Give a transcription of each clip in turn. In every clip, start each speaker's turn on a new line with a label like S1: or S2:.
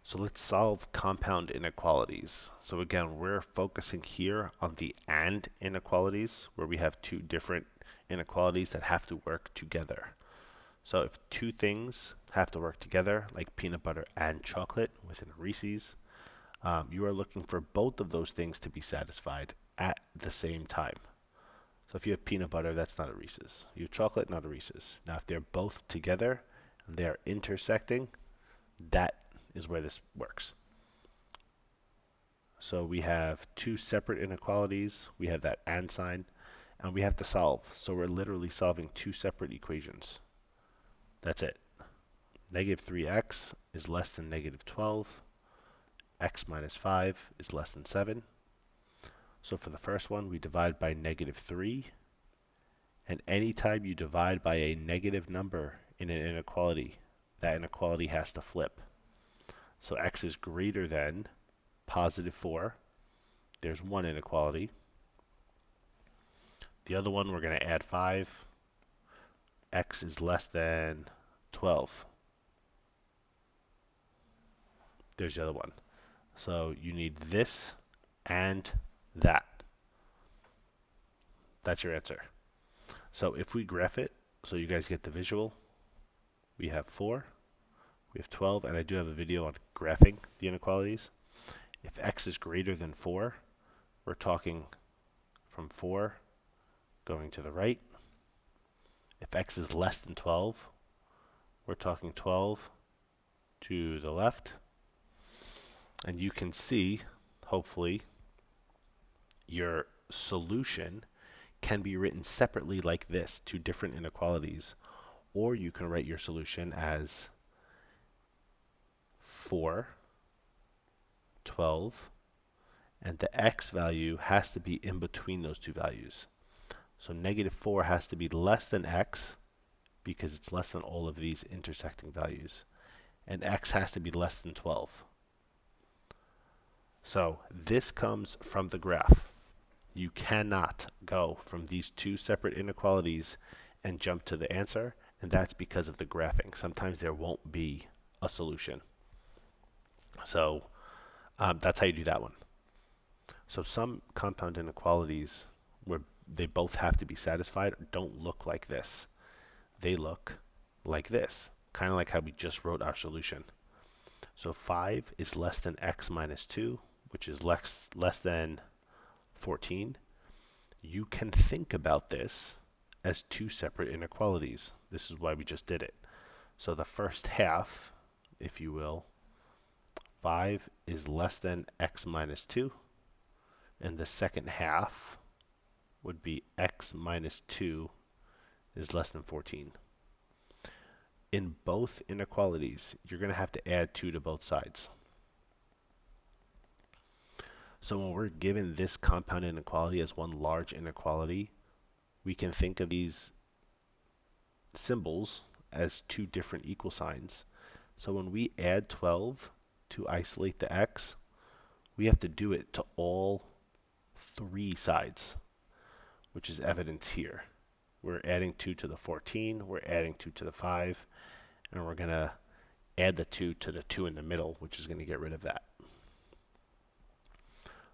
S1: So let's solve compound inequalities. So again, we're focusing here on the AND inequalities, where we have two different inequalities that have to work together. So if two things have to work together, like peanut butter and chocolate within a Reese's, you are looking for both of those things to be satisfied at the same time. So if you have peanut butter, that's not a Reese's. You have chocolate, not a Reese's. Now if they're both together and they are intersecting, that is where this works. So we have two separate inequalities. We have that and sign, and we have to solve. So we're literally solving two separate equations. That's it. Negative 3x is less than negative 12. X minus 5 is less than 7. So for the first one, we divide by negative 3. And anytime you divide by a negative number in an inequality, that inequality has to flip. So x is greater than positive 4. There's one inequality. The other one, we're going to add 5. X is less than 12. There's the other one. So you need this and that. That's your answer. So if we graph it, so you guys get the visual, we have 4, we have 12, and I do have a video on graphing the inequalities. If x is greater than 4, we're talking from 4 going to the right. If x is less than 12, we're talking 12 to the left. And you can see, hopefully, your solution can be written separately like this, two different inequalities. Or you can write your solution as 4, 12, and the x value has to be in between those two values. So negative 4 has to be less than x because it's less than all of these intersecting values. And x has to be less than 12. So this comes from the graph. You cannot go from these two separate inequalities and jump to the answer, and that's because of the graphing. Sometimes there won't be a solution. So that's how you do that one. So some compound inequalities where they both have to be satisfied don't look like this. They look like this, kind of like how we just wrote our solution. So 5 is less than x minus 2, which is less than 14. You can think about this as two separate inequalities. This is why we just did it. So the first half, if you will, 5 is less than x minus 2. And the second half would be x minus 2 is less than 14. In both inequalities, you're going to have to add 2 to both sides. So when we're given this compound inequality as one large inequality, we can think of these symbols as two different equal signs. So when we add 12 to isolate the x, we have to do it to all 3 sides, which is evidence here. We're adding 2 to the 14, we're adding 2 to the 5, and we're going to add the 2 to the 2 in the middle, which is going to get rid of that.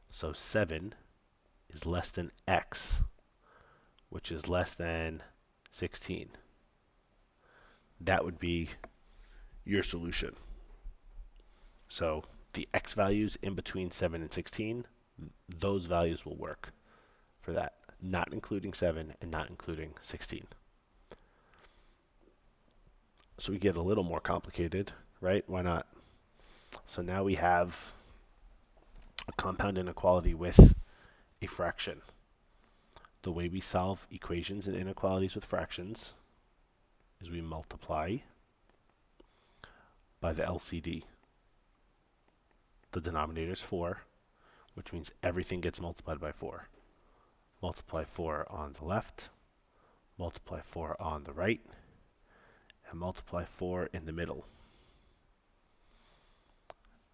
S1: So 7 is less than x, which is less than 16. That would be your solution. So the x values in between 7 and 16, those values will work for that, not including 7 and not including 16. So we get a little more complicated, right? Why not? So now we have a compound inequality with a fraction. The way we solve equations and inequalities with fractions is we multiply by the LCD. The denominator is 4, which means everything gets multiplied by 4. Multiply 4 on the left, multiply 4 on the right, and multiply 4 in the middle.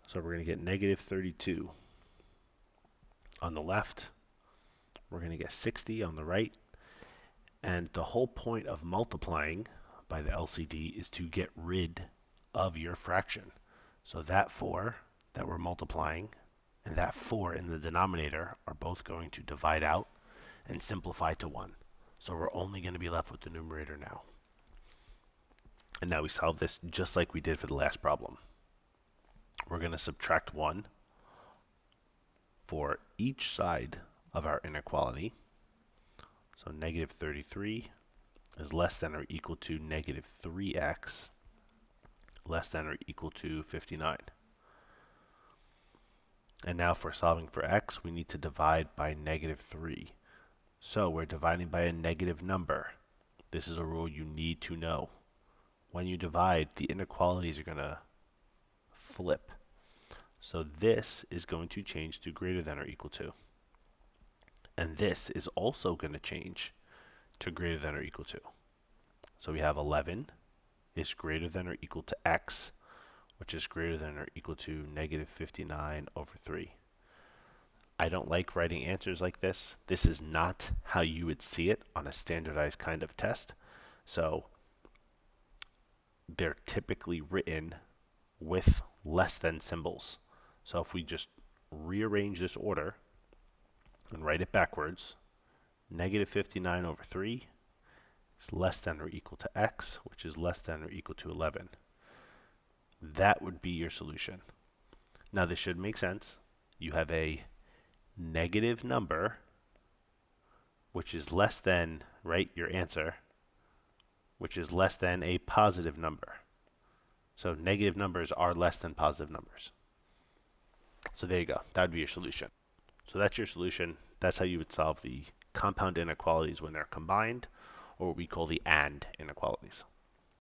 S1: So we're going to get negative 32 on the left. We're going to get 60 on the right. And the whole point of multiplying by the LCD is to get rid of your fraction. So that 4 that we're multiplying and that 4 in the denominator are both going to divide out and simplify to 1. So we're only going to be left with the numerator now. And now we solve this just like we did for the last problem. We're going to subtract 1 for each side of our inequality. So negative 33 is less than or equal to negative 3x less than or equal to 59. And now for solving for x, we need to divide by negative 3. So we're dividing by a negative number. This is a rule you need to know. When you divide, the inequalities are going to flip. So this is going to change to greater than or equal to. And this is also going to change to greater than or equal to. So we have 11 is greater than or equal to x, which is greater than or equal to negative 59 over 3. I don't like writing answers like this. This is not how you would see it on a standardized kind of test. So they're typically written with less than symbols. So if we just rearrange this order and write it backwards, negative 59 over 3 is less than or equal to x, which is less than or equal to 11. That would be your solution. Now this should make sense. You have a negative number, which is less than, right, your answer, which is less than a positive number. So negative numbers are less than positive numbers. So there you go. That would be your solution. So that's your solution. That's how you would solve the compound inequalities when they're combined, or what we call the AND inequalities.